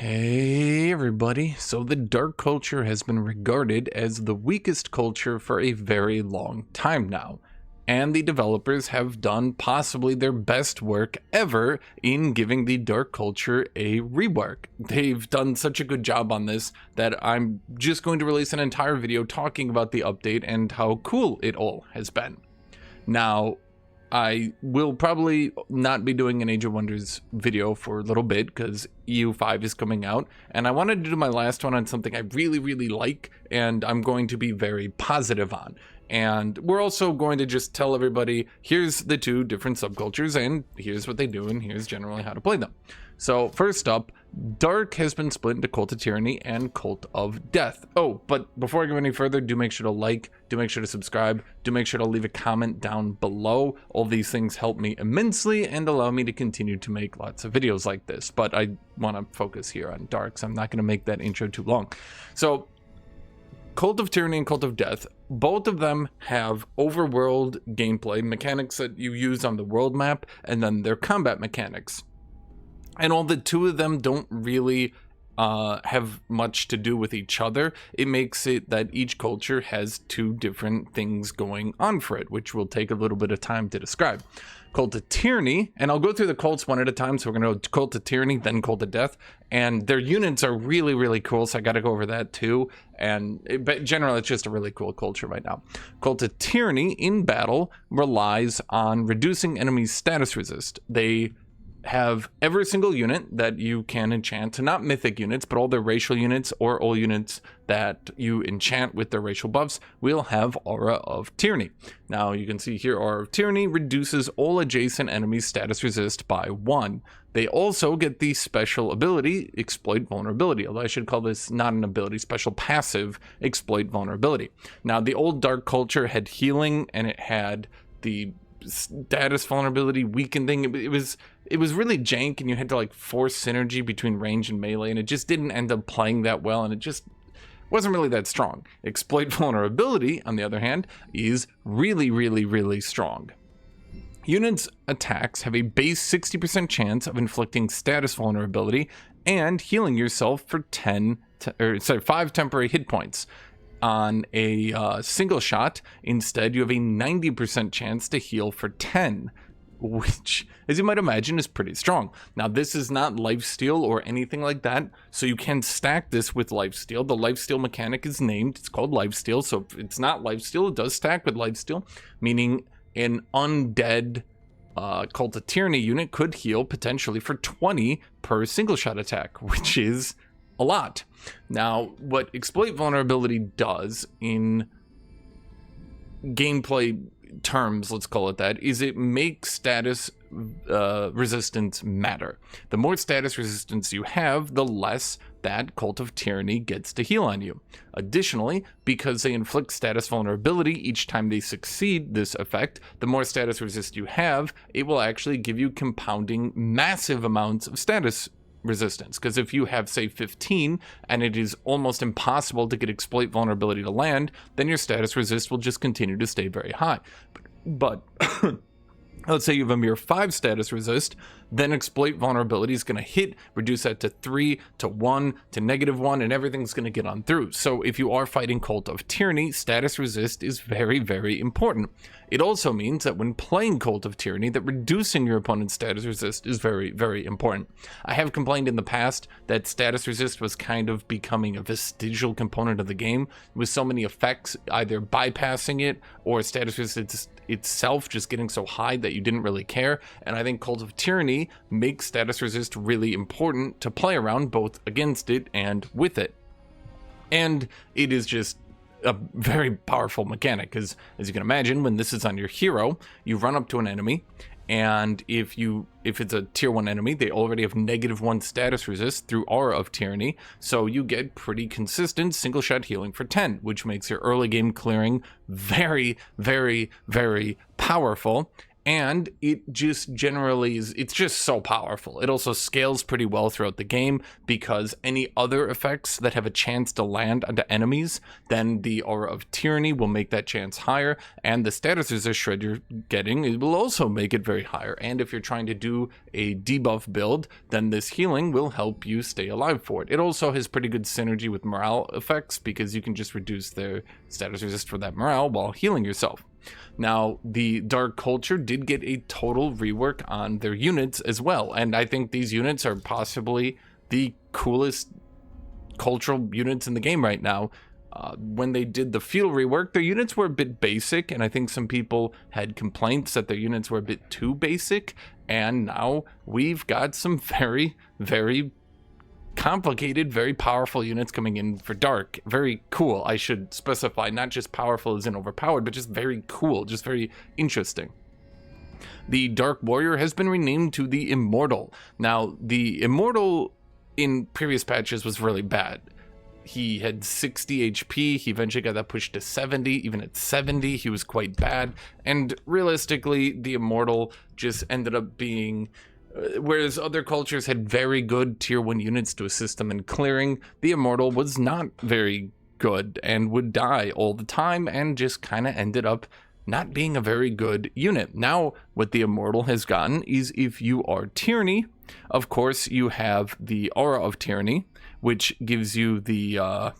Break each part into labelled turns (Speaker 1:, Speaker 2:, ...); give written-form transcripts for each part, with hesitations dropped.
Speaker 1: Hey everybody, so the dark culture has been regarded as the weakest culture for a very long time now, and the developers have done possibly their best work ever in giving the dark culture a rework. They've done such a good job on this that I'm just going to release an entire video talking about the update and how cool it all has been. Now, I will probably not be doing an Age of Wonders video for a little bit because EU5 is coming out, and I wanted to do my last one on something I really like and I'm going to be very positive on. And we're also going to just tell everybody, here's the two different subcultures and here's what they do and here's generally how to play them. So first up, Dark has been split into Cult of Tyranny and Cult of Death. Oh, but before I go any further, do make sure to like, do make sure to subscribe, do make sure to leave a comment down below. All these things help me immensely and allow me to continue to make lots of videos like this. But I want to focus here on Dark, so I'm not going to make that intro too long. So Cult of Tyranny and Cult of Death, both of them have overworld gameplay mechanics that you use on the world map, and then their combat mechanics. And all the two of them don't really have much to do with each other. It makes it that each culture has two different things going on for it, which will take a little bit of time to describe. Cult of Tyranny, and I'll go through the cults one at a time, so we're going to go Cult of Tyranny, then Cult of Death, and their units are really cool, so I got to go over that too, but generally it's just a really cool culture right now. Cult of Tyranny in battle relies on reducing enemies' status resist. They have every single unit that you can enchant, not mythic units, but all their racial units or all units that you enchant with their racial buffs will have Aura of Tyranny. Now you can see here Aura of Tyranny reduces all adjacent enemies status resist by 1. They also get the special ability Exploit Vulnerability, although I should call this not an ability, special passive Exploit Vulnerability. Now the old dark culture had healing and it had the status vulnerability weaken thing. It was really jank, and you had to like force synergy between range and melee, and it just didn't end up playing that well, and it just wasn't really that strong. Exploit Vulnerability, on the other hand, is really strong. Units' attacks have a base 60% chance of inflicting status vulnerability and healing yourself for 5 temporary hit points. On a single shot, instead, you have a 90% chance to heal for 10, which, as you might imagine, is pretty strong. Now, this is not lifesteal or anything like that, so you can stack this with lifesteal. The lifesteal mechanic is named, it's called lifesteal, so if it's not lifesteal, it does stack with lifesteal, meaning an undead Cult of Tyranny unit could heal potentially for 20 per single shot attack, which is a lot. Now, what Exploit Vulnerability does in gameplay terms, let's call it that, is it makes status resistance matter. The more status resistance you have, the less that Cult of Tyranny gets to heal on you. Additionally, because they inflict status vulnerability each time they succeed this effect, the more status resist you have, it will actually give you compounding massive amounts of status resistance, because if you have, say, 15 and it is almost impossible to get Exploit Vulnerability to land, then your status resist will just continue to stay very high. But let's say you have a mere 5 status resist, then Exploit Vulnerability is going to hit, reduce that to 3, to 1, to -1, and everything's going to get on through. So if you are fighting Cult of Tyranny, status resist is very important. It also means that when playing Cult of Tyranny, that reducing your opponent's status resist is very important. I have complained in the past that status resist was kind of becoming a vestigial component of the game, with so many effects either bypassing it or status resist itself just getting so high that you didn't really care. And I think Cult of Tyranny makes status resist really important to play around, both against it and with it. And it is just a very powerful mechanic, because as you can imagine, when this is on your hero, you run up to an enemy, and if it's a tier 1 enemy, they already have -1 status resist through Aura of Tyranny, so you get pretty consistent single shot healing for 10, which makes your early game clearing very powerful. And it just generally is, it's just so powerful. It also scales pretty well throughout the game because any other effects that have a chance to land onto enemies, then the Aura of Tyranny will make that chance higher, and the status resist shred you're getting, it will also make it very higher. And if you're trying to do a debuff build, then this healing will help you stay alive for it. It also has pretty good synergy with morale effects because you can just reduce their status resist for that morale while healing yourself. Now, the Dark Culture did get a total rework on their units as well, and I think these units are possibly the coolest cultural units in the game right now. When they did the field rework, their units were a bit basic, and I think some people had complaints that their units were a bit too basic, and now we've got some very, very complicated, very powerful units coming in for Dark. Very cool, I should specify, not just powerful as in overpowered, but just very cool, just very interesting. The Dark Warrior has been renamed to the Immortal. Now, the Immortal in previous patches was really bad. He had 60 HP, he eventually got that pushed to 70, even at 70 he was quite bad, and realistically the Immortal just ended up being, whereas other cultures had very good tier 1 units to assist them in clearing, the Immortal was not very good and would die all the time and just kind of ended up not being a very good unit. Now, what the Immortal has gotten is if you are Tyranny, of course you have the Aura of Tyranny, which gives you the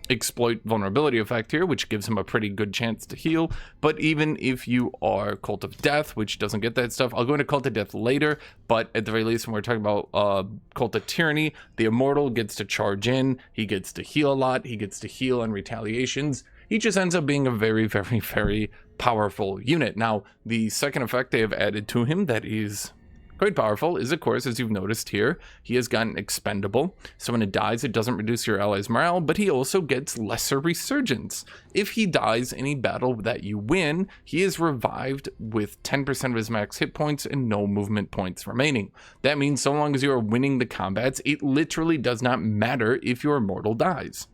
Speaker 1: exploit vulnerability effect here, which gives him a pretty good chance to heal. But even if you are Cult of Death, which doesn't get that stuff, I'll go into Cult of Death later, but at the very least when we're talking about Cult of Tyranny, the Immortal gets to charge in, he gets to heal a lot, he gets to heal on retaliations. He just ends up being a very, very, very powerful unit. Now, the second effect they have added to him that is quite powerful is, of course, as you've noticed here, he has gotten expendable. So when it dies, it doesn't reduce your allies' morale, but he also gets lesser resurgence. If he dies in a battle that you win, he is revived with 10% of his max hit points and no movement points remaining. That means so long as you are winning the combats, it literally does not matter if your Immortal dies,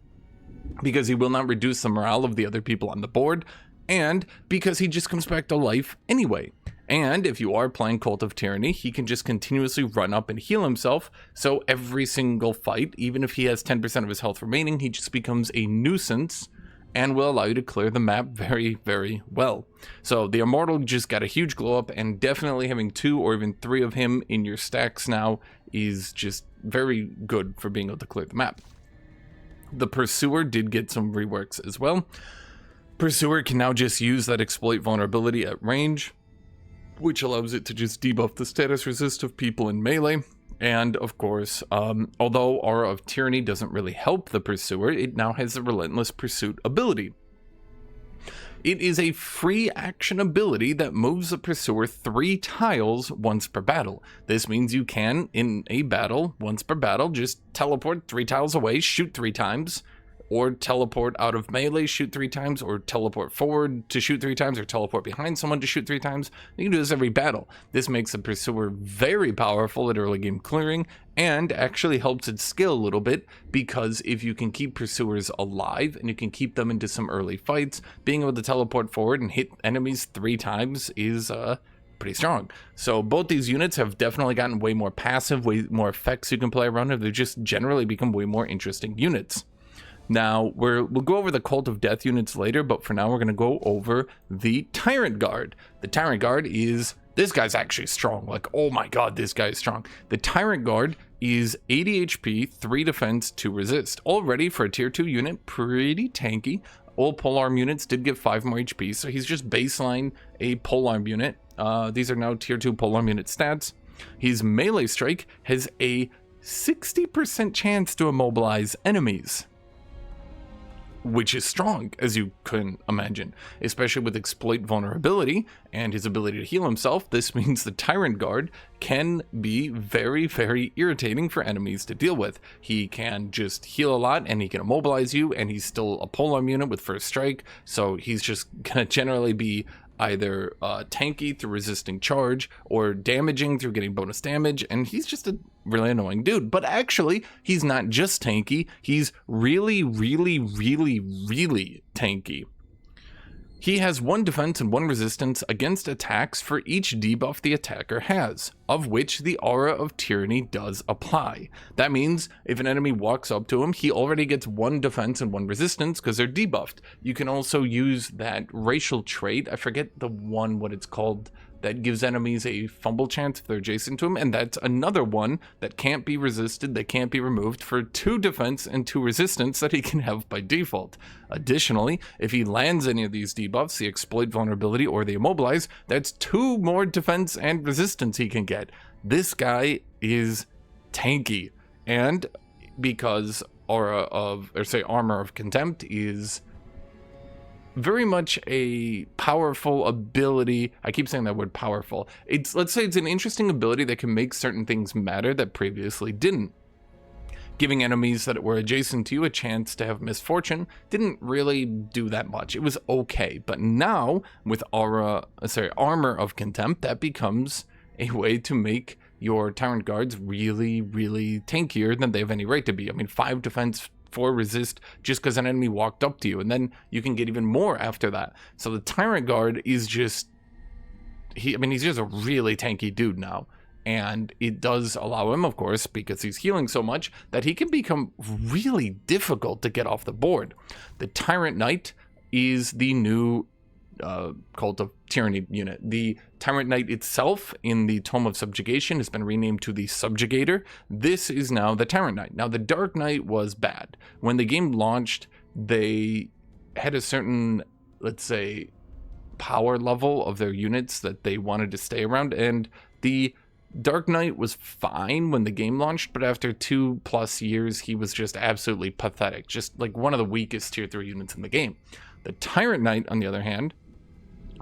Speaker 1: because he will not reduce the morale of the other people on the board, and because he just comes back to life anyway. And if you are playing Cult of Tyranny, he can just continuously run up and heal himself, so every single fight, even if he has 10% of his health remaining, he just becomes a nuisance and will allow you to clear the map very, very well. So the Immortal just got a huge glow up, and definitely having 2 or even 3 of him in your stacks now is just very good for being able to clear the map. The Pursuer did get some reworks as well. Pursuer can now just use that exploit vulnerability at range, which allows it to just debuff the status resist of people in melee. And of course, although Aura of Tyranny doesn't really help the Pursuer, it now has the Relentless Pursuit ability. It is a free action ability that moves the Pursuer 3 tiles once per battle. This means you can, in a battle, once per battle, just teleport 3 tiles away, shoot 3 times, or teleport out of melee, shoot 3 times, or teleport forward to shoot 3 times, or teleport behind someone to shoot 3 times. You can do this every battle. This makes the Pursuer very powerful at early game clearing, and actually helps it scale a little bit, because if you can keep Pursuers alive, and you can keep them into some early fights, being able to teleport forward and hit enemies 3 times is pretty strong. So both these units have definitely gotten way more passive, way more effects you can play around, and they've just generally become way more interesting units. Now, we'll go over the Cult of Death units later, but for now we're going to go over the Tyrant Guard. The Tyrant Guard is, this guy's actually strong, like, oh my god, this guy is strong. The Tyrant Guard is 80 HP, 3 defense, 2 resist. Already for a tier 2 unit, pretty tanky. All polearm units did get 5 more HP, so he's just baseline a polearm unit. These are now tier 2 polearm unit stats. His melee strike has a 60% chance to immobilize enemies, which is strong, as you can imagine, especially with exploit vulnerability and his ability to heal himself. This means the Tyrant Guard can be very, very irritating for enemies to deal with. He can just heal a lot, and he can immobilize you, and he's still a polearm unit with first strike, so he's just gonna generally be either tanky through resisting charge or damaging through getting bonus damage, and he's just a really annoying dude. But actually, he's not just tanky, he's really, really, really, really tanky. He has 1 defense and 1 resistance against attacks for each debuff the attacker has, of which the Aura of Tyranny does apply. That means if an enemy walks up to him, he already gets 1 defense and 1 resistance because they're debuffed. You can also use that racial trait, I forget the one what it's called, that gives enemies a fumble chance if they're adjacent to him, and that's another one that can't be resisted, that can't be removed, for 2 defense and 2 resistance that he can have by default. Additionally, if he lands any of these debuffs, the exploit vulnerability or the immobilize, that's 2 more defense and resistance he can get. This guy is tanky, and because Armor of Contempt is very much a powerful ability. I keep saying that word powerful. Let's say it's an interesting ability that can make certain things matter that previously didn't. Giving enemies that were adjacent to you a chance to have misfortune didn't really do that much. It was okay, but now with Armor of Contempt, that becomes a way to make your Tyrant Guards really, really tankier than they have any right to be. I mean, 5 defense, 4 resist just because an enemy walked up to you, and then you can get even more after that. So the Tyrant Guard is just, he's just a really tanky dude now, and it does allow him, of course, because he's healing so much, that he can become really difficult to get off the board. The Tyrant Knight is the new Cult of Tyranny unit. The Tyrant Knight itself in the Tome of Subjugation has been renamed to the Subjugator. This is now the Tyrant Knight. Now, the Dark Knight was bad. When the game launched, they had a certain, let's say, power level of their units that they wanted to stay around, and the Dark Knight was fine when the game launched, but after 2+ years, he was just absolutely pathetic. Just like one of the weakest tier 3 units in the game. The Tyrant Knight, on the other hand,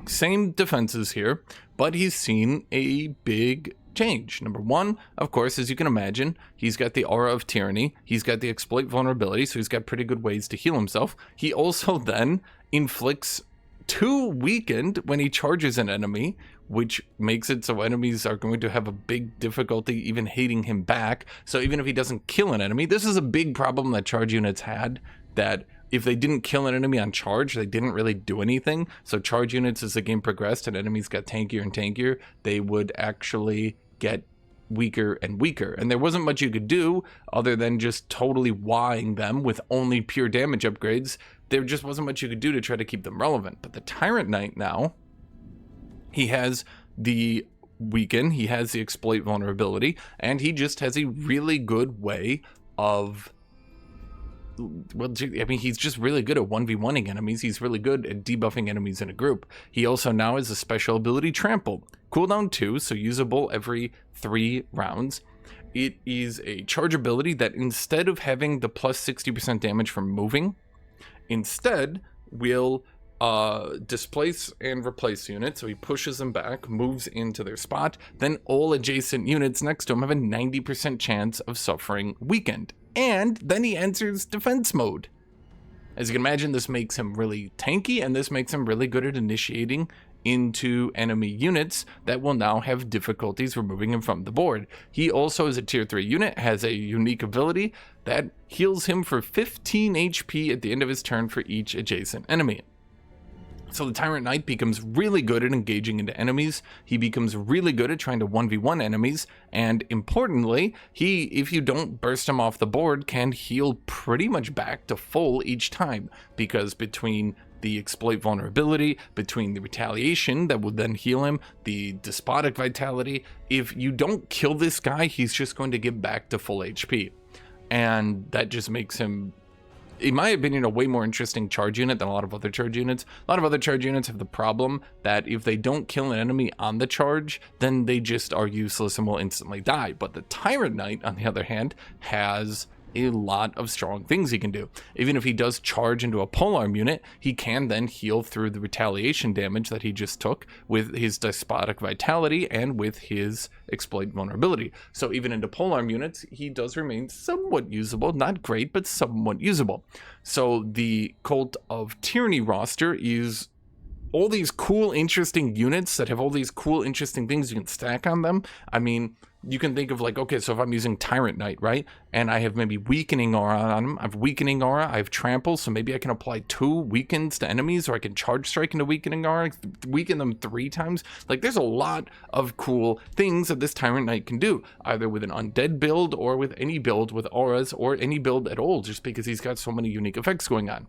Speaker 1: same defenses here, but he's seen a big change. Number 1, of course, as you can imagine, he's got the Aura of Tyranny, he's got the exploit vulnerability, so he's got pretty good ways to heal himself. He also then inflicts 2 weakened when he charges an enemy, which makes it so enemies are going to have a big difficulty even hating him back. So even if he doesn't kill an enemy, this is a big problem that charge units had, that if they didn't kill an enemy on charge, they didn't really do anything. So charge units, as the game progressed and enemies got tankier and tankier, they would actually get weaker and weaker. And there wasn't much you could do other than just totally whying them with only pure damage upgrades. There just wasn't much you could do to try to keep them relevant. But the Tyrant Knight now, he has the weaken, he has the exploit vulnerability, and he just has a really good way of, well, I mean, he's just really good at 1v1ing enemies. He's really good at debuffing enemies in a group. He also now has a special ability, Trample. Cooldown 2, so usable every 3 rounds. It is a charge ability that instead of having the plus 60% damage from moving, instead will displace and replace units. So he pushes them back, moves into their spot, then all adjacent units next to him have a 90% chance of suffering weakened. And then he enters defense mode. As you can imagine, this makes him really tanky, and this makes him really good at initiating into enemy units that will now have difficulties removing him from the board. He also, as a tier 3 unit, has a unique ability that heals him for 15 HP at the end of his turn for each adjacent enemy. So the Tyrant Knight becomes really good at engaging into enemies, he becomes really good at trying to 1v1 enemies, and importantly, he, if you don't burst him off the board, can heal pretty much back to full each time, because between the exploit vulnerability, between the retaliation that will then heal him, the despotic vitality, if you don't kill this guy, he's just going to give back to full HP. And that just makes him, in my opinion, a way more interesting charge unit than a lot of other charge units. A lot of other charge units have the problem that if they don't kill an enemy on the charge, then they just are useless and will instantly die. But the Tyrant Knight, on the other hand, has a lot of strong things he can do. Even if he does charge into a polearm unit, he can then heal through the retaliation damage that he just took with his despotic vitality and with his exploit vulnerability. So even into polearm units, he does remain somewhat usable. Not great, but somewhat usable. So the Cult of Tyranny roster is all these cool, interesting units that have all these cool, interesting things you can stack on them. I mean, you can think of like, okay, so if I'm using Tyrant Knight, right? And I have maybe weakening aura on him. I have weakening aura, I have trample, so maybe I can apply 2 weakens to enemies, or I can charge strike into weakening aura, weaken them 3 times. Like, there's a lot of cool things that this Tyrant Knight can do, either with an undead build or with any build with auras, or any build at all, just because he's got so many unique effects going on.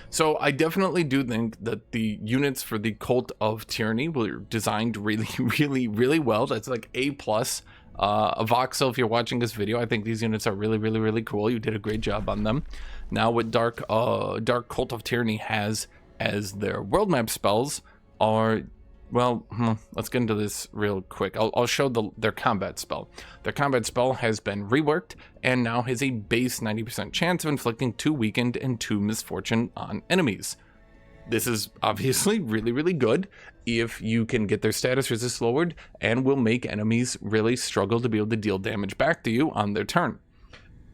Speaker 1: So I definitely do think that the units for the Cult of Tyranny were designed really, really, really well. That's like A+. Voxel, if you're watching this video, I think these units are really, really, really cool. You did a great job on them. Now what Dark Cult of Tyranny has as their world map spells are, well, let's get into this real quick. I'll show their combat spell. Their combat spell has been reworked and now has a base 90% chance of inflicting 2 weakened and 2 misfortune on enemies. This is obviously really, really good if you can get their status resist lowered, and will make enemies really struggle to be able to deal damage back to you on their turn.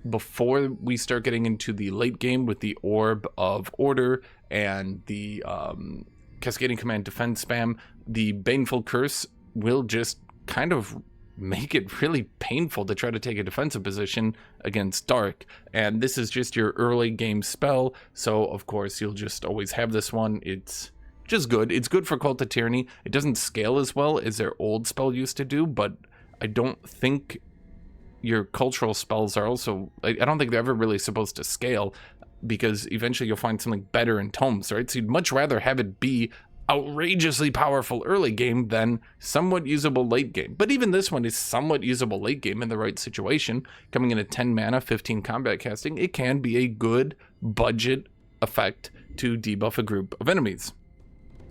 Speaker 1: Before we start getting into the late game with the Orb of Order and the Cascading Command defense spam, the Baneful Curse will just kind of make it really painful to try to take a defensive position against Dark. And this is just your early game spell, so of course you'll just always have this one. It's just good. It's good for Cult of Tyranny. It doesn't scale as well as their old spell used to do, but I don't think your cultural spells are also, I don't think they're ever really supposed to scale, because eventually you'll find something better in tomes, right? So you'd much rather have it be outrageously powerful early game than somewhat usable late game. But even this one is somewhat usable late game in the right situation. Coming in at 10 mana, 15 combat casting, it can be a good budget effect to debuff a group of enemies.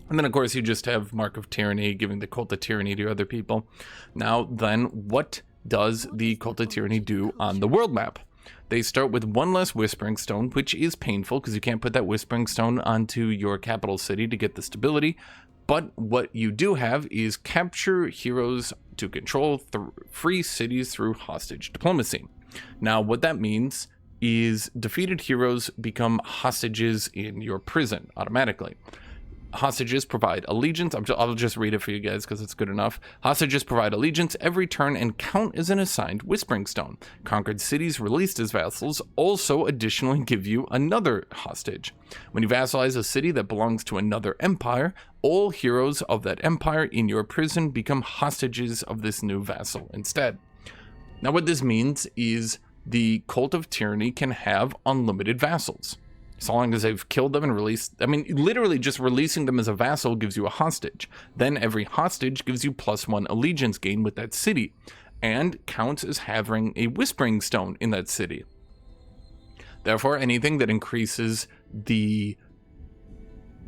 Speaker 1: And then of course you just have Mark of Tyranny, giving the Cult of Tyranny to other people. Now then, what does the Cult of Tyranny do on the world map? They start with 1 less Whispering Stone, which is painful because you can't put that Whispering Stone onto your capital city to get the stability. But what you do have is capture heroes to control free cities through hostage diplomacy. Now what that means is defeated heroes become hostages in your prison automatically. Hostages provide allegiance. I'll just read it for you guys because it's good enough. Hostages provide allegiance every turn and count as an assigned Whispering Stone. Conquered cities released as vassals also additionally give you another hostage. When you vassalize a city that belongs to another empire, all heroes of that empire in your prison become hostages of this new vassal instead. Now what this means is the Cult of Tyranny can have unlimited vassals. So long as they've killed them and released, I mean, literally just releasing them as a vassal gives you a hostage. Then every hostage gives you +1 allegiance gain with that city, and counts as having a Whispering Stone in that city. Therefore, anything that increases the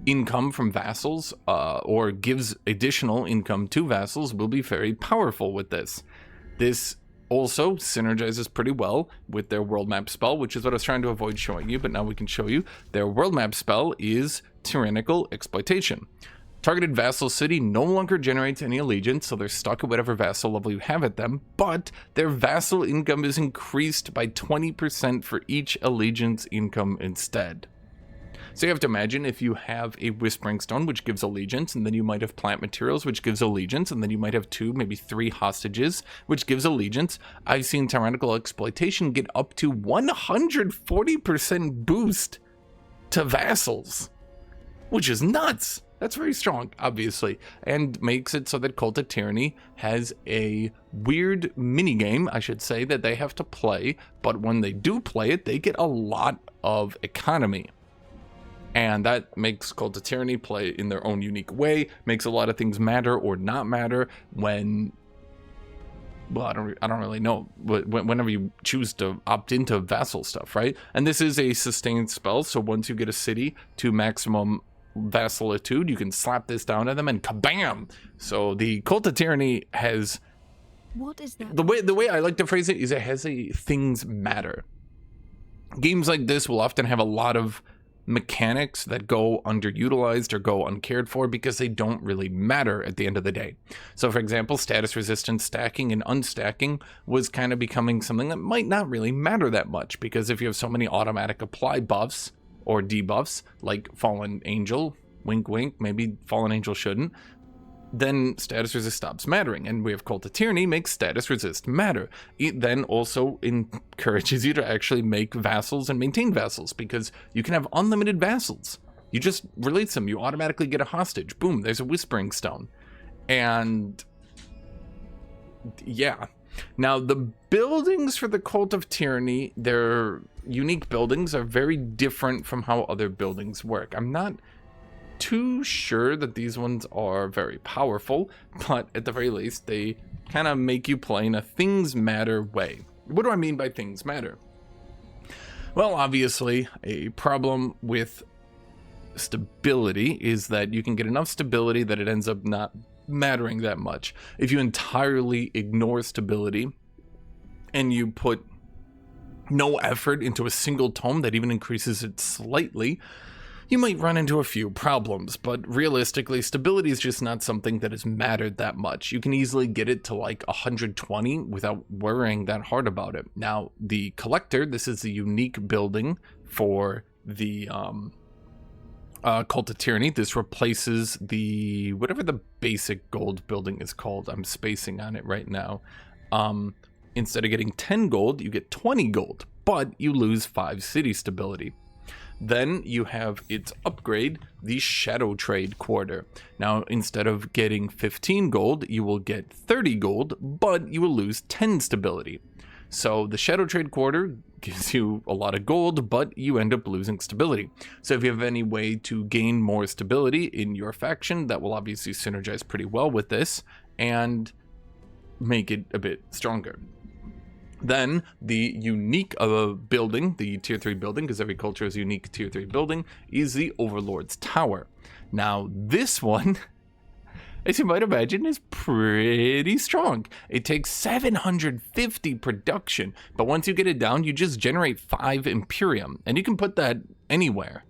Speaker 1: income from vassals, or gives additional income to vassals, will be very powerful with this. This also synergizes pretty well with their world map spell, which is what I was trying to avoid showing you, but now we can show you. Their world map spell is Tyrannical Exploitation. Targeted vassal city no longer generates any allegiance, so they're stuck at whatever vassal level you have at them, but their vassal income is increased by 20% for each allegiance income instead. So you have to imagine if you have a Whispering Stone, which gives allegiance, and then you might have plant materials, which gives allegiance, and then you might have 2, maybe 3 hostages, which gives allegiance. I've seen Tyrannical Exploitation get up to 140% boost to vassals, which is nuts. That's very strong, obviously, and makes it so that Cult of Tyranny has a weird minigame, I should say, that they have to play, but when they do play it, they get a lot of economy. And that makes Cult of Tyranny play in their own unique way, makes a lot of things matter or not matter when, well, I don't really know, but whenever you choose to opt into vassal stuff, right? And this is a sustained spell, so once you get a city to maximum vassalitude, you can slap this down at them and kabam! So the Cult of Tyranny has,
Speaker 2: what is that?
Speaker 1: The way I like to phrase it is it has a things matter. Games like this will often have a lot of mechanics that go underutilized or go uncared for because they don't really matter at the end of the day. So for example, status resistance stacking and unstacking was kind of becoming something that might not really matter that much, because if you have so many automatic apply buffs or debuffs like Fallen Angel, wink wink, maybe Fallen Angel shouldn't, then status resist stops mattering, and we have Cult of Tyranny makes status resist matter. It then also encourages you to actually make vassals and maintain vassals, because you can have unlimited vassals. You just release them, you automatically get a hostage. Boom, there's a Whispering Stone. And yeah. Now, the buildings for the Cult of Tyranny, their unique buildings, are very different from how other buildings work. I'm not too sure that these ones are very powerful, but at the very least, they kind of make you play in a things matter way. What do I mean by things matter? Well, obviously, a problem with stability is that you can get enough stability that it ends up not mattering that much. If you entirely ignore stability and you put no effort into a single tome that even increases it slightly, you might run into a few problems, but realistically, stability is just not something that has mattered that much. You can easily get it to like 120 without worrying that hard about it. Now, the Collector, this is the unique building for the Cult of Tyranny. This replaces the, whatever the basic gold building is called. I'm spacing on it right now. Instead of getting 10 gold, you get 20 gold, but you lose 5 city stability. Then you have its upgrade, the Shadow Trade Quarter. Now, instead of getting 15 gold, you will get 30 gold, but you will lose 10 stability. So the Shadow Trade Quarter gives you a lot of gold, but you end up losing stability. So if you have any way to gain more stability in your faction, that will obviously synergize pretty well with this and make it a bit stronger. Then the unique building, the tier 3 building, because every culture is a unique tier 3 building, is the Overlord's Tower. Now this one, as you might imagine, is pretty strong. It takes 750 production, but once you get it down, you just generate 5 Imperium, and you can put that anywhere.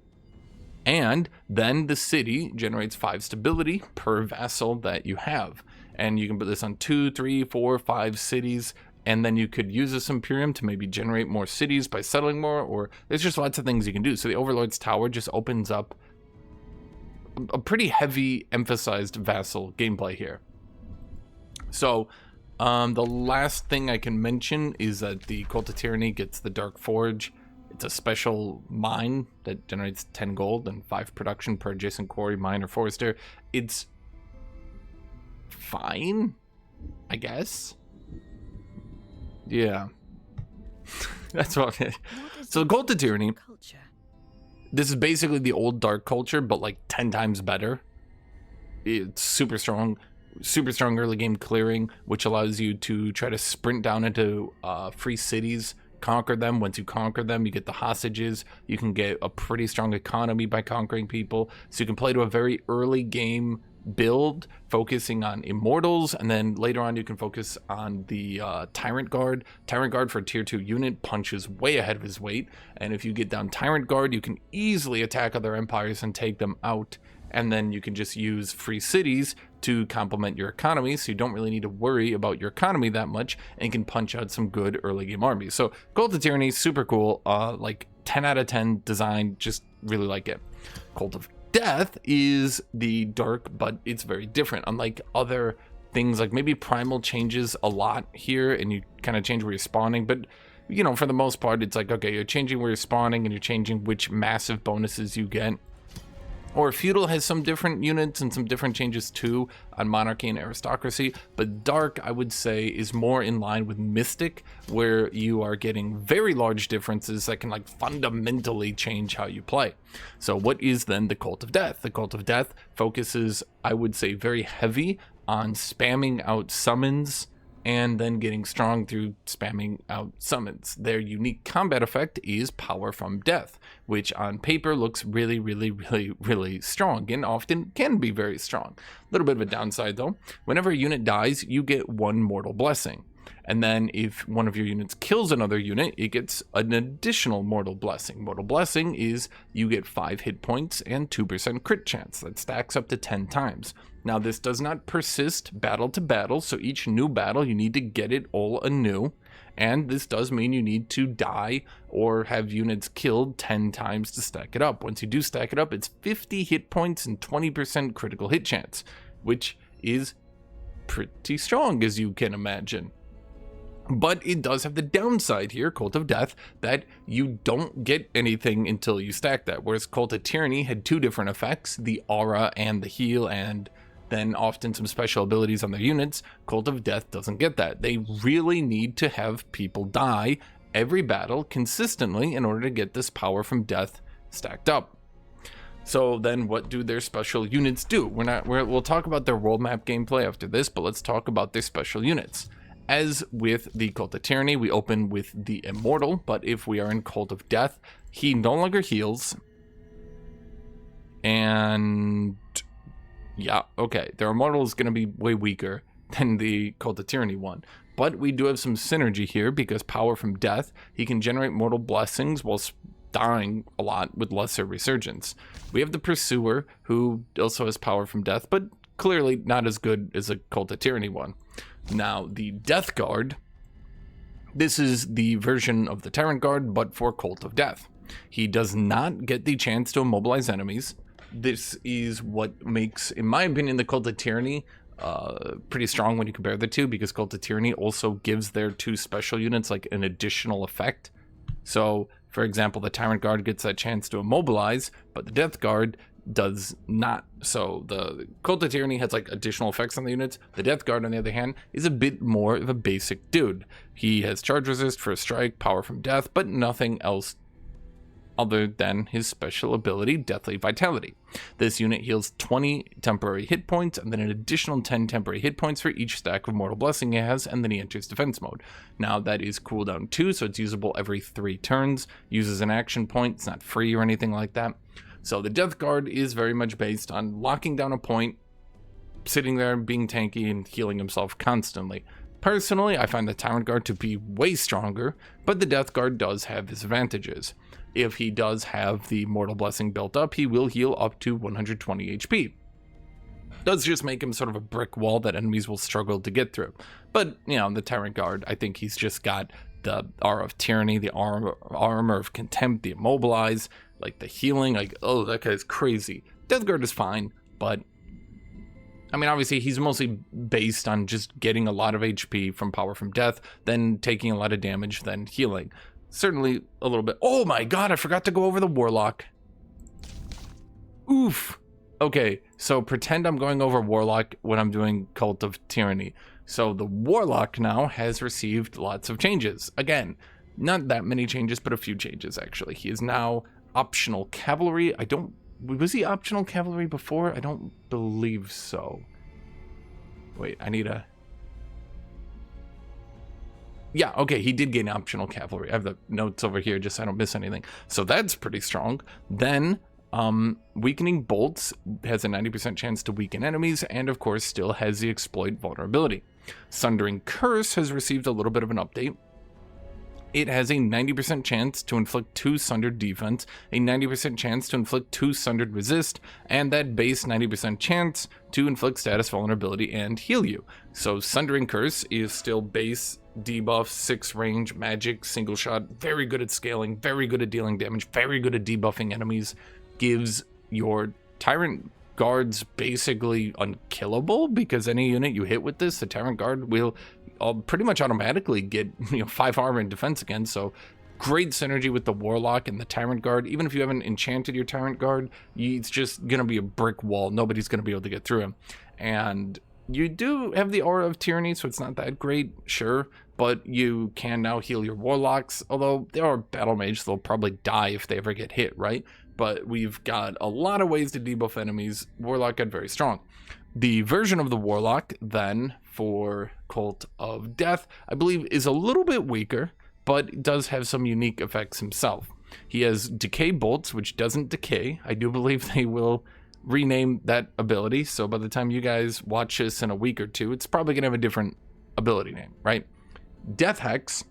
Speaker 1: And then the city generates 5 stability per vassal that you have. And you can put this on 2, 3, 4, 5 cities, and then you could use this Imperium to maybe generate more cities by settling more, or there's just lots of things you can do. So the Overlord's Tower just opens up a pretty heavy emphasized vassal gameplay here. So the last thing I can mention is that the Cult of Tyranny gets the Dark Forge. It's a special mine that generates 10 gold and 5 production per adjacent quarry, mine, or forester. It's fine, I guess. Yeah. That's what it is. So the Cult of Tyranny, this is basically the old dark culture, but like 10 times better. It's super strong early game clearing, which allows you to try to sprint down into free cities, conquer them. Once you conquer them, you get the hostages. You can get a pretty strong economy by conquering people. So you can play to a very early game build, focusing on immortals, and then later on you can focus on the Tyrant Guard. Tyrant Guard for a tier 2 unit punches way ahead of his weight, and if you get down Tyrant Guard, you can easily attack other empires and take them out, and then you can just use free cities to complement your economy, so you don't really need to worry about your economy that much, and you can punch out some good early game armies. So Cult of Tyranny, super cool, like 10 out of 10 design, just really like it. Cult of Death is the dark, but it's very different. Unlike other things, like maybe Primal changes a lot here and you kind of change where you're spawning, but you know, for the most part, it's like, okay, you're changing where you're spawning and you're changing which massive bonuses you get. Or Feudal has some different units and some different changes too on Monarchy and Aristocracy, but Dark, I would say, is more in line with Mystic, where you are getting very large differences that can like fundamentally change how you play. So what is then the Cult of Death? The Cult of Death focuses, I would say, very heavy on spamming out summons and then getting strong through spamming out summons. Their unique combat effect is Power from Death, which on paper looks really, really, really, really strong and often can be very strong. A little bit of a downside though. Whenever a unit dies, you get 1 Mortal Blessing. And then if one of your units kills another unit, it gets an additional Mortal Blessing. Mortal Blessing is you get 5 hit points and 2% crit chance. That stacks up to 10 times. Now this does not persist battle to battle, so each new battle you need to get it all anew. And this does mean you need to die or have units killed 10 times to stack it up. Once you do stack it up, it's 50 hit points and 20% critical hit chance, which is pretty strong, as you can imagine. But it does have the downside here, Cult of Death, that you don't get anything until you stack that. Whereas Cult of Tyranny had 2 different effects, the aura and the heal, and then often some special abilities on their units. Cult of Death doesn't get that. They really need to have people die every battle consistently in order to get this power from death stacked up. So then what do their special units do? We'll talk about their world map gameplay after this, but let's talk about their special units. As with the Cult of Tyranny, we open with the Immortal, but if we are in Cult of Death, he no longer heals. And yeah, okay, their Immortal is going to be way weaker than the Cult of Tyranny one. But we do have some synergy here because power from death, he can generate mortal blessings whilst dying a lot with lesser resurgence. We have the Pursuer, who also has power from death, but clearly not as good as a Cult of Tyranny one. Now, the Death Guard, this is the version of the Tyrant Guard, but for Cult of Death. He does not get the chance to immobilize enemies. This is what makes, in my opinion, the Cult of Tyranny pretty strong when you compare the two, because Cult of Tyranny also gives their 2 special units like an additional effect. So, for example, the Tyrant Guard gets that chance to immobilize, but the Death Guard does not. So the Cult of Tyranny has like additional effects on the units. The Death Guard, on the other hand, is a bit more of a basic dude. He has charge resist for a strike, power from death, but nothing else other than his special ability, Deathly Vitality. This unit heals 20 temporary hit points and then an additional 10 temporary hit points for each stack of Mortal Blessing he has, and then he enters defense mode. Now that is cooldown 2, so it's usable every 3 turns, uses an action point, it's not free or anything like that. So the Death Guard is very much based on locking down a point, sitting there, being tanky, and healing himself constantly. Personally, I find the Tyrant Guard to be way stronger, but the Death Guard does have his advantages. If he does have the Mortal Blessing built up, he will heal up to 120 HP. Does just make him sort of a brick wall that enemies will struggle to get through. But, you know, the Tyrant Guard, I think he's just got the Aura of Tyranny, the Armor of Contempt, the Immobilize, like the healing, like, oh, that guy's crazy. Death Guard is fine, but I mean, obviously he's mostly based on just getting a lot of HP from power from death, then taking a lot of damage, then healing. Certainly a little bit. Oh my god, I forgot to go over the Warlock. Oof. Okay, so pretend I'm going over Warlock when I'm doing Cult of Tyranny. So the Warlock now has received lots of changes. Again, not that many changes, but a few changes actually. He is now optional cavalry. Was he optional cavalry before? I don't believe so. Wait, I need a... Yeah, okay, he did gain optional cavalry. I have the notes over here just so I don't miss anything. So that's pretty strong. Then, Weakening Bolts has a 90% chance to weaken enemies, and of course still has the exploit vulnerability. Sundering Curse has received a little bit of an update. It has a 90% chance to inflict 2 Sundered defense, a 90% chance to inflict 2 Sundered resist, and that base 90% chance to inflict status vulnerability and heal you. So Sundering Curse is still base debuff, 6 range, magic, single shot, very good at scaling, very good at dealing damage, very good at debuffing enemies, gives your Tyrant Guards basically unkillable, because any unit you hit with this, the Tyrant Guard will pretty much automatically get 5 armor and defense again. So great synergy with the Warlock and the Tyrant Guard. Even if you haven't enchanted your Tyrant Guard, it's just gonna be a brick wall. Nobody's gonna be able to get through him. And you do have the Aura of Tyranny, so it's not that great, sure, but you can now heal your Warlocks, although they are Battle Mage, so they'll probably die if they ever get hit, right? But we've got a lot of ways to debuff enemies. Warlock got very strong. The version of the Warlock, then, for Cult of Death, I believe is a little bit weaker, but does have some unique effects himself. He has Decay Bolts, which doesn't decay. I do believe they will rename that ability, so by the time you guys watch this in a week or two, it's probably going to have a different ability name, right? Death Hex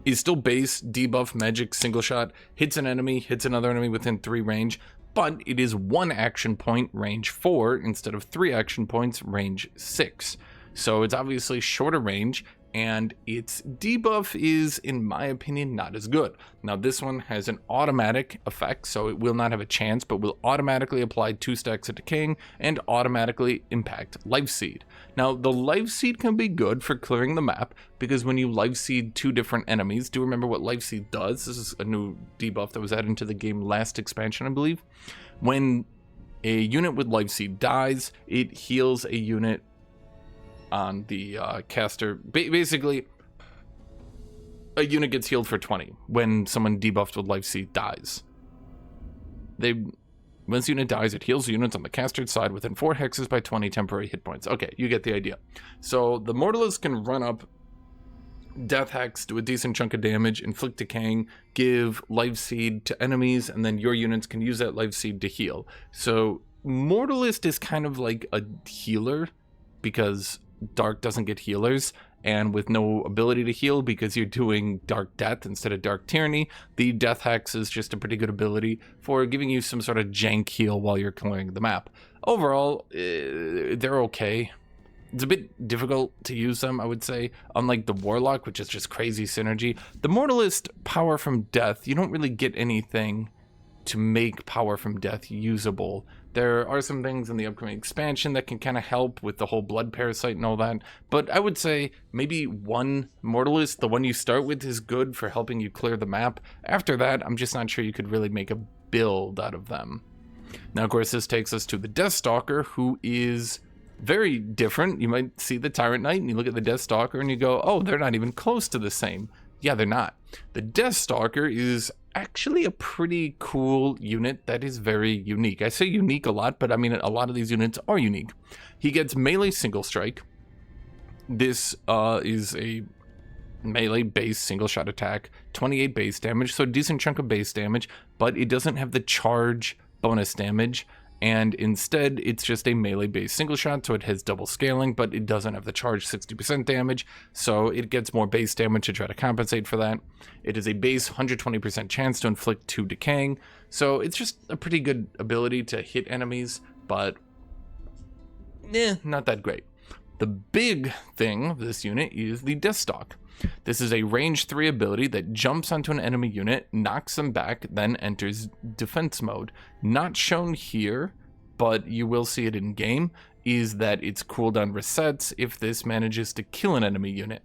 Speaker 1: is still base, debuff, magic, single shot, hits an enemy, hits another enemy within 3 range, but it is 1 action point, range 4, instead of 3 action points, range 6. So it's obviously shorter range, and its debuff is, in my opinion, not as good. Now this one has an automatic effect, so it will not have a chance, but will automatically apply 2 stacks of decaying and automatically impact Life Seed. Now the Life Seed can be good for clearing the map, because when you Life Seed 2 different enemies, do remember what Life Seed does. This is a new debuff that was added into the game last expansion, I believe. When a unit with Life Seed dies, it heals a unit on the caster. Basically, a unit gets healed for 20 when someone debuffed with Life Seed dies. Once the unit dies, it heals units on the caster's side within 4 hexes by 20 temporary hit points. Okay, you get the idea. So the Mortalist can run up Death Hex, do a decent chunk of damage, inflict decaying, give Life Seed to enemies, and then your units can use that Life Seed to heal. So Mortalist is kind of like a healer, because Dark doesn't get healers, and with no ability to heal because you're doing Dark Death instead of Dark Tyranny, the Death Hex is just a pretty good ability for giving you some sort of jank heal while you're clearing the map. Overall, they're okay. It's a bit difficult to use them, I would say. Unlike the Warlock, which is just crazy synergy, the Mortalist Power from Death, you don't really get anything to make Power from Death usable. There are some things in the upcoming expansion that can kind of help with the whole blood parasite and all that, but I would say maybe one Mortalist, the one you start with, is good for helping you clear the map. After that, I'm just not sure you could really make a build out of them. Now, of course, this takes us to the Deathstalker, who is very different. You might see the Tyrant Knight and you look at the Deathstalker and you go, oh, they're not even close to the same. Yeah, they're not. The Deathstalker is actually a pretty cool unit that is very unique. I say unique a lot, but I mean a lot of these units are unique. He gets melee single strike. This is a melee base single shot attack, 28 base damage, so a decent chunk of base damage, but it doesn't have the charge bonus damage, and instead it's just a melee base single shot, so it has double scaling, but it doesn't have the charge 60% damage, so it gets more base damage to try to compensate for that. It is a base 120% chance to inflict 2 decaying, so it's just a pretty good ability to hit enemies, but not that great. The big thing of this unit is the Deathstalk. This is a range 3 ability that jumps onto an enemy unit, knocks them back, then enters defense mode. Not shown here, but you will see it in game, is that its cooldown resets if this manages to kill an enemy unit.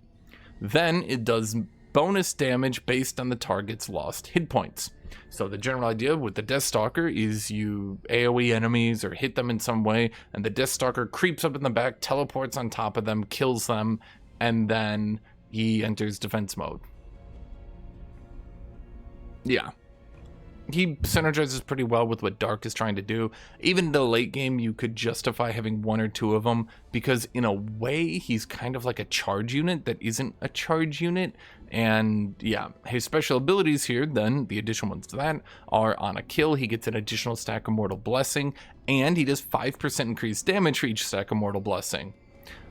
Speaker 1: Then it does bonus damage based on the target's lost hit points. So the general idea with the Deathstalker is you AoE enemies or hit them in some way, and the Deathstalker creeps up in the back, teleports on top of them, kills them, and then he enters defense mode. Yeah. He synergizes pretty well with what Dark is trying to do. Even in the late game, you could justify having 1 or 2 of them, because in a way, he's kind of like a charge unit that isn't a charge unit. And yeah, his special abilities here, then, the additional ones to that, are on a kill, he gets an additional stack of Mortal Blessing, and he does 5% increased damage for each stack of Mortal Blessing.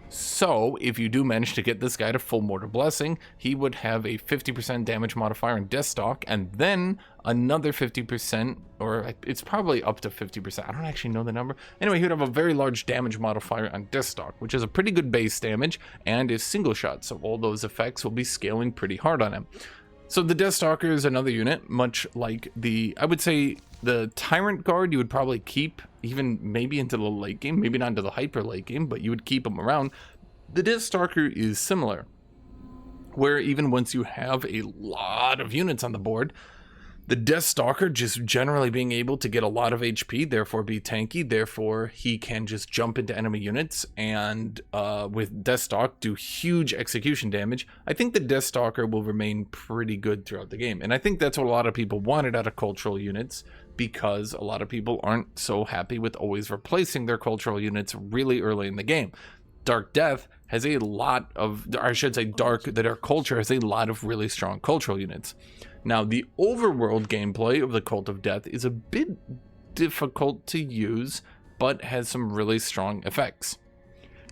Speaker 1: So, if you do manage to get this guy to full Mortal Blessing, he would have a 50% damage modifier in Deathstalk, and then another 50%, or it's probably up to 50%, I don't actually know the number. Anyway, he would have a very large damage modifier on Deathstalk, which is a pretty good base damage, and is single shot, so all those effects will be scaling pretty hard on him. So the Deathstalker is another unit, much like I would say the Tyrant Guard you would probably keep, even maybe into the late game, maybe not into the hyper late game, but you would keep them around. The Deathstalker is similar, where even once you have a lot of units on the board, the Deathstalker just generally being able to get a lot of HP, therefore be tanky, therefore he can just jump into enemy units and with Deathstalk do huge execution damage. I think the Deathstalker will remain pretty good throughout the game, and I think that's what a lot of people wanted out of cultural units, because a lot of people aren't so happy with always replacing their cultural units really early in the game. Dark Death has a lot of, or I should say Dark Culture has a lot of really strong cultural units. Now, the overworld gameplay of the Cult of Death is a bit difficult to use, but has some really strong effects.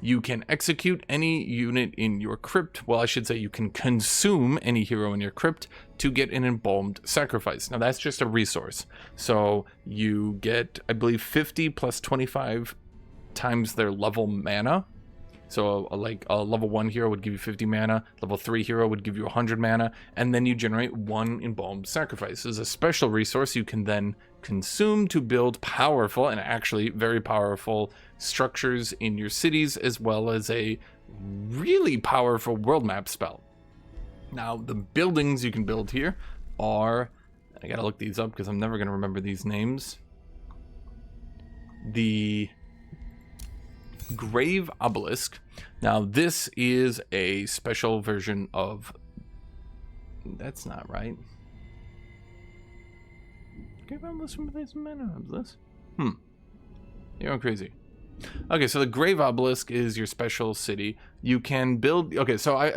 Speaker 1: You can execute any unit in your crypt, well, I should say you can consume any hero in your crypt to get an embalmed sacrifice. Now, that's just a resource. So you get, I believe, 50 plus 25 times their level mana, So like a level 1 hero would give you 50 mana, level 3 hero would give you 100 mana, and then you generate 1 Embalmed Sacrifice. This is a special resource you can then consume to build powerful, and actually very powerful, structures in your cities, as well as a really powerful world map spell. Now, the buildings you can build here are, I gotta look these up because I'm never gonna remember these names. The Grave Obelisk. Now, this is a special version of, that's not right. Grave Obelisk replaces mana of this. You're going crazy. Okay, so the Grave Obelisk is your special city. You can build, okay, so I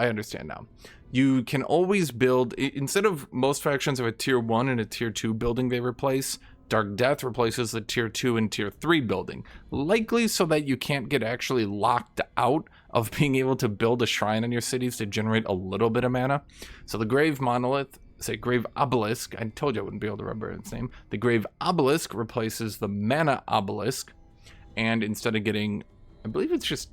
Speaker 1: understand now. You can always build, instead of most factions have a tier 1 and a tier 2 building they replace, Dark Death replaces the tier 2 and tier 3 building, likely so that you can't get actually locked out of being able to build a shrine on your cities to generate a little bit of mana. So the Grave Monolith, say Grave Obelisk, I told you I wouldn't be able to remember its name. The Grave Obelisk replaces the Mana Obelisk, and instead of getting, I believe it's just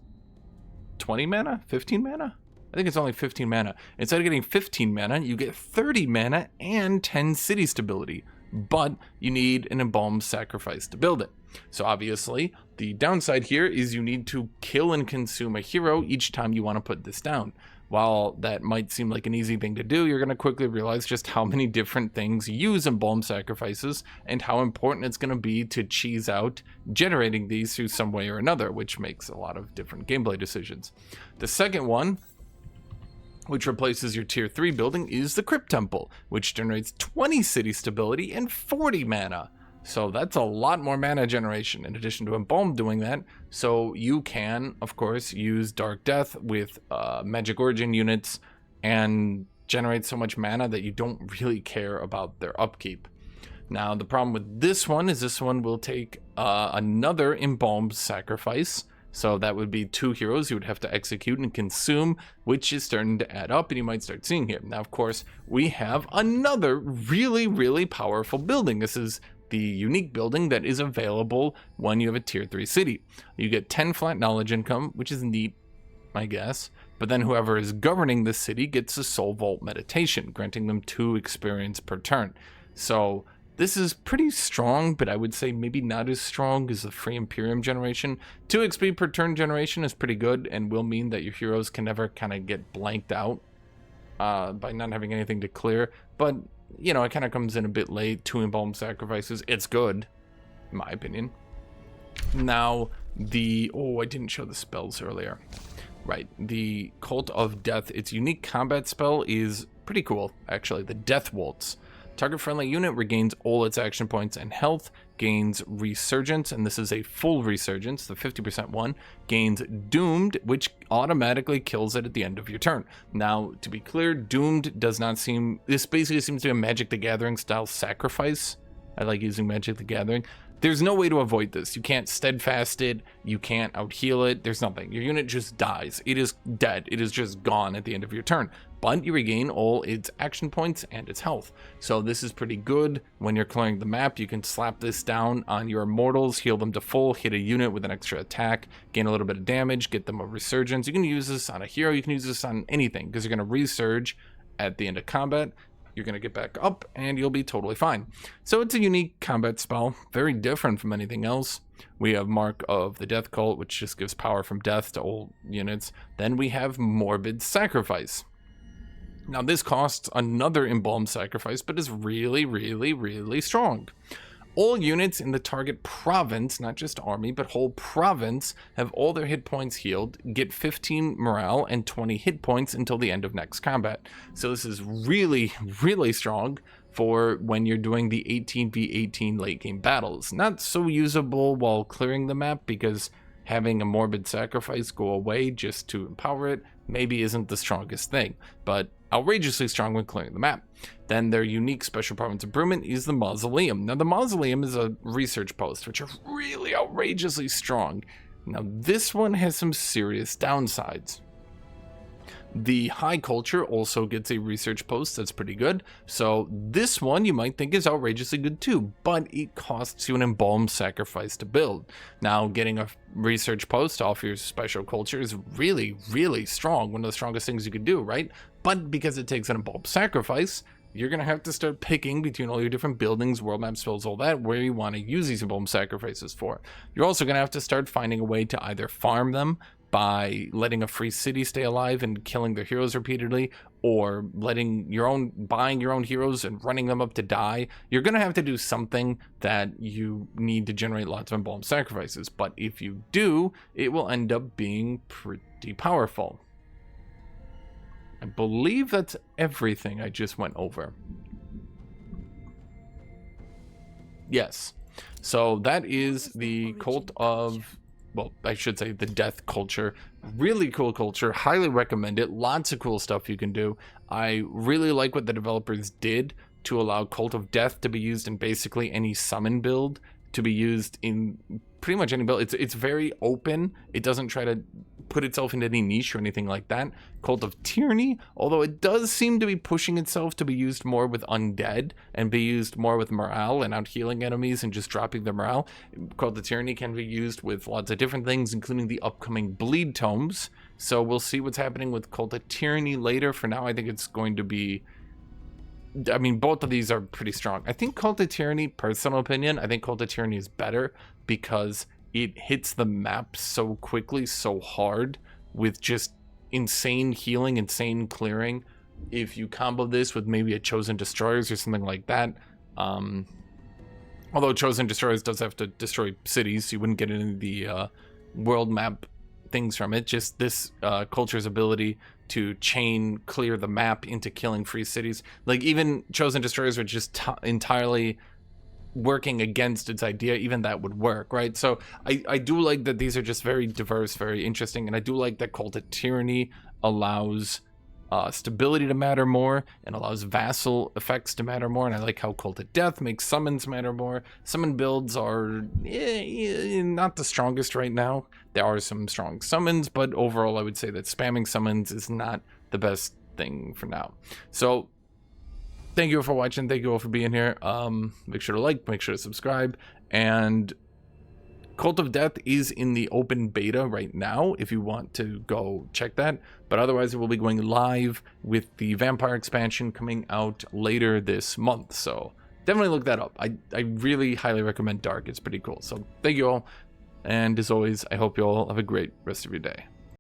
Speaker 1: 20 mana, 15 mana? I think it's only 15 mana. Instead of getting 15 mana, you get 30 mana and 10 city stability. But you need an Embalmed Sacrifice to build it. So obviously, the downside here is you need to kill and consume a hero each time you want to put this down. While that might seem like an easy thing to do, you're going to quickly realize just how many different things use Embalmed Sacrifices and how important it's going to be to cheese out generating these through some way or another, which makes a lot of different gameplay decisions. The second one, which replaces your tier 3 building, is the Crypt Temple, which generates 20 city stability and 40 mana. So that's a lot more mana generation in addition to Embalm doing that. So you can, of course, use Dark Death with Magic Origin units and generate so much mana that you don't really care about their upkeep. Now, the problem with this one is this one will take another Embalmed Sacrifice. So that would be 2 heroes you would have to execute and consume, which is starting to add up, and you might start seeing here. Now, of course, we have another really, really powerful building. This is the unique building that is available when you have a tier 3 city. You get 10 flat knowledge income, which is neat, I guess. But then whoever is governing the city gets a Soul Vault meditation, granting them 2 experience per turn. So this is pretty strong, but I would say maybe not as strong as the free Imperium generation. 2 XP per turn generation is pretty good and will mean that your heroes can never kind of get blanked out by not having anything to clear. But, you know, it kind of comes in a bit late. 2 Embalmed Sacrifices. It's good, in my opinion. Now, I didn't show the spells earlier. Right, the Cult of Death, its unique combat spell is pretty cool, actually. The Death Waltz. Target friendly unit regains all its action points and health, gains Resurgence, and this is a full Resurgence, the 50% one, gains Doomed, which automatically kills it at the end of your turn. Now, to be clear, Doomed does not seem, this basically seems to be a Magic the Gathering style sacrifice. I like using Magic the Gathering. There's no way to avoid this. You can't steadfast it, you can't out-heal it, there's nothing. Your unit just dies. It is dead. It is just gone at the end of your turn. But you regain all its action points and its health. So this is pretty good. When you're clearing the map, you can slap this down on your Immortals, heal them to full, hit a unit with an extra attack, gain a little bit of damage, get them a Resurgence. You can use this on a hero, you can use this on anything, because you're going to resurge at the end of combat. You're going to get back up and you'll be totally fine. So it's a unique combat spell, very different from anything else. We have Mark of the Death Cult, which just gives power from death to all units. Then we have Morbid Sacrifice. Now this costs another Embalmed Sacrifice, but is really, really, really strong. All units in the target province, not just army, but whole province, have all their hit points healed, get 15 morale and 20 hit points until the end of next combat. So this is really, really strong for when you're doing the 18v18 late game battles. Not so usable while clearing the map, because having a Morbid Sacrifice go away just to empower it maybe isn't the strongest thing, but outrageously strong when clearing the map. Then their unique special province improvement is the Mausoleum. Now the Mausoleum is a research post, which are really outrageously strong. Now this one has some serious downsides. The high culture also gets a research post that's pretty good. So this one you might think is outrageously good too, but it costs you an embalmed sacrifice to build. Now, getting a research post off your special culture is really, really strong. One of the strongest things you could do, right? But because it takes an embalmed sacrifice, you're going to have to start picking between all your different buildings, world map spells, all that, where you want to use these embalmed sacrifices for. You're also going to have to start finding a way to either farm them by letting a free city stay alive and killing their heroes repeatedly, or buying your own heroes and running them up to die. You're going to have to do something that you need to generate lots of embalmed sacrifices, but if you do, it will end up being pretty powerful. I believe that's everything I just went over. Yes. So that is the cult of, well, I should say the death culture. Really cool culture. Highly recommend it. Lots of cool stuff you can do. I really like what the developers did to allow Cult of Death to be used in basically any summon build, to be used in pretty much any build. It's very open. It doesn't try to put itself into any niche or anything like that. Cult of Tyranny, although it does seem to be pushing itself to be used more with undead and be used more with morale and out healing enemies and just dropping the morale. Cult of Tyranny can be used with lots of different things, including the upcoming bleed tomes. So we'll see what's happening with Cult of Tyranny later. For now, I think it's going to be, I mean, both of these are pretty strong. I think Cult of Tyranny, personal opinion, I think Cult of Tyranny is better because it hits the map so quickly, so hard, with just insane healing, insane clearing. If you combo this with maybe a Chosen Destroyers or something like that, although Chosen Destroyers does have to destroy cities, so you wouldn't get any of the world map things from it. Just this culture's ability to chain clear the map into killing free cities. Like, even Chosen Destroyers are just entirely working against its idea. Even that would work, right? So I do like that these are just very diverse, very interesting, and I do like that Cult of Tyranny allows stability to matter more and allows vassal effects to matter more, and I like how Cult of Death makes summons matter more. Summon builds are not the strongest right now. There are some strong summons, but overall I would say that spamming summons is not the best thing for now. So thank you all for watching. Thank you all for being here. Make sure to like, make sure to subscribe, and Cult of Death is in the open beta right now if you want to go check that, but otherwise it will be going live with the vampire expansion coming out later this month, so definitely look that up. I really highly recommend Dark. It's pretty cool. So thank you all, and as always, I hope you all have a great rest of your day.